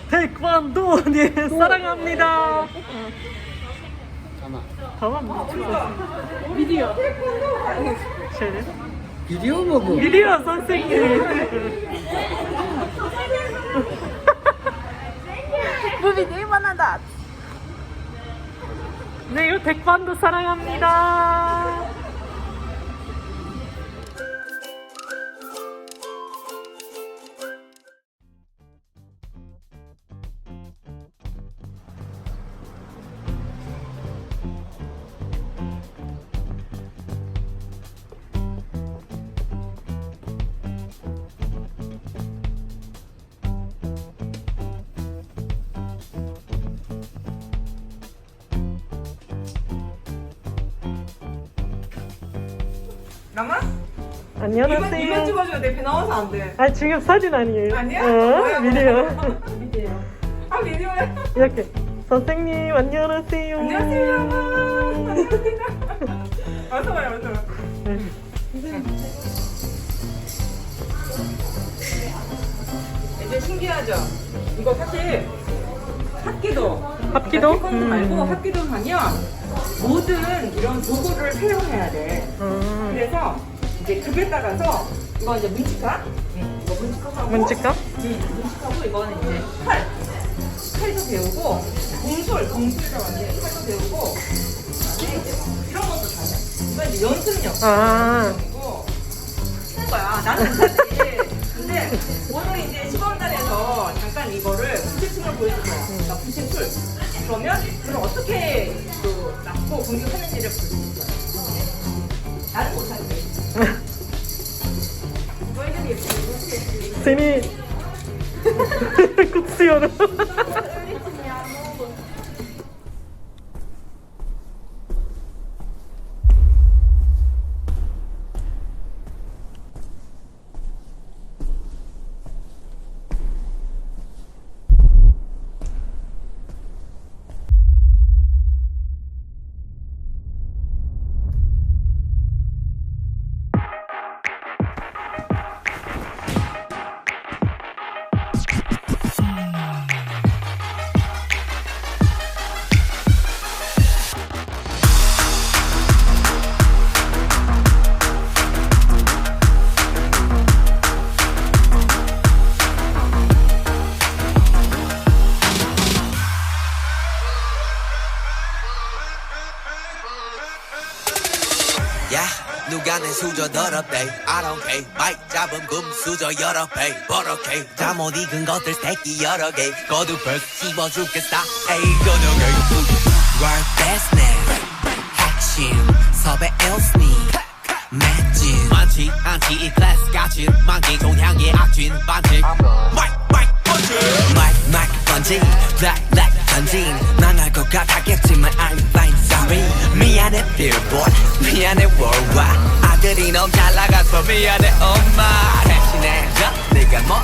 태권도 네 사랑합니다. tamam. Video. Şöyle. Gidiyor mu bu? Biliyor 선생님. Bu videoyu bana da at. 네요 태권도 사랑합니다. 나만? 안녕하세요. 이만 찍어줘야 돼. 배 나와서 안 돼. 아 지금 사진 아니에요. 아니야? 어, 비디오. 아 비디오야? 이렇게 선생님 안녕하세요. 안녕하세요. 안녕하세요. 어서 와요. 어서 와. 이제 신기하죠? 이거 사실 합기도. 합기도? 태권도 말고 합기도 하면 모든 이런 도구를 사용해야 돼. 그래서 이제 급에 따라서 이거 이제 문치카, 이거 문치카하고 문치카? 문치카고 이거는 이제 칼도 배우고 공술이라고 하는데 칼도 배우고 그다음에 이제 이런 것도 다 해. 이건 이제 연습용. 그리고 하는 거야. 나는 못하지. 근데 오늘 이제 시범단에서 잠깐 이거를 부채춤을 보여줄 거야. 그러니까 부채술. 그러면 그걸 어떻게 또 맞고 공격하는지를 보여줄 거야. 나는 못하지. 너희들이 예쁘게. seni kutsuyorum. 누가 내 수저 더럽대 I don't care 마이크 잡은 금수저 여러 배 버럭해 잠못 익은 것들 새끼 여러 개 거두벌 씹어 죽겠다 에이 거두개 World best name 핵심 섭외 els니 맷진 많지 않지 이 클래스 같이 만기 종향의 악진 반칙 마이크 번지 black 던진 망할 것 같았겠지만 I'm fine sorry 미안해 billboard 미안해 worldwide 아들이 너무 잘 나가서 미안해 엄마 대신해 네가 뭐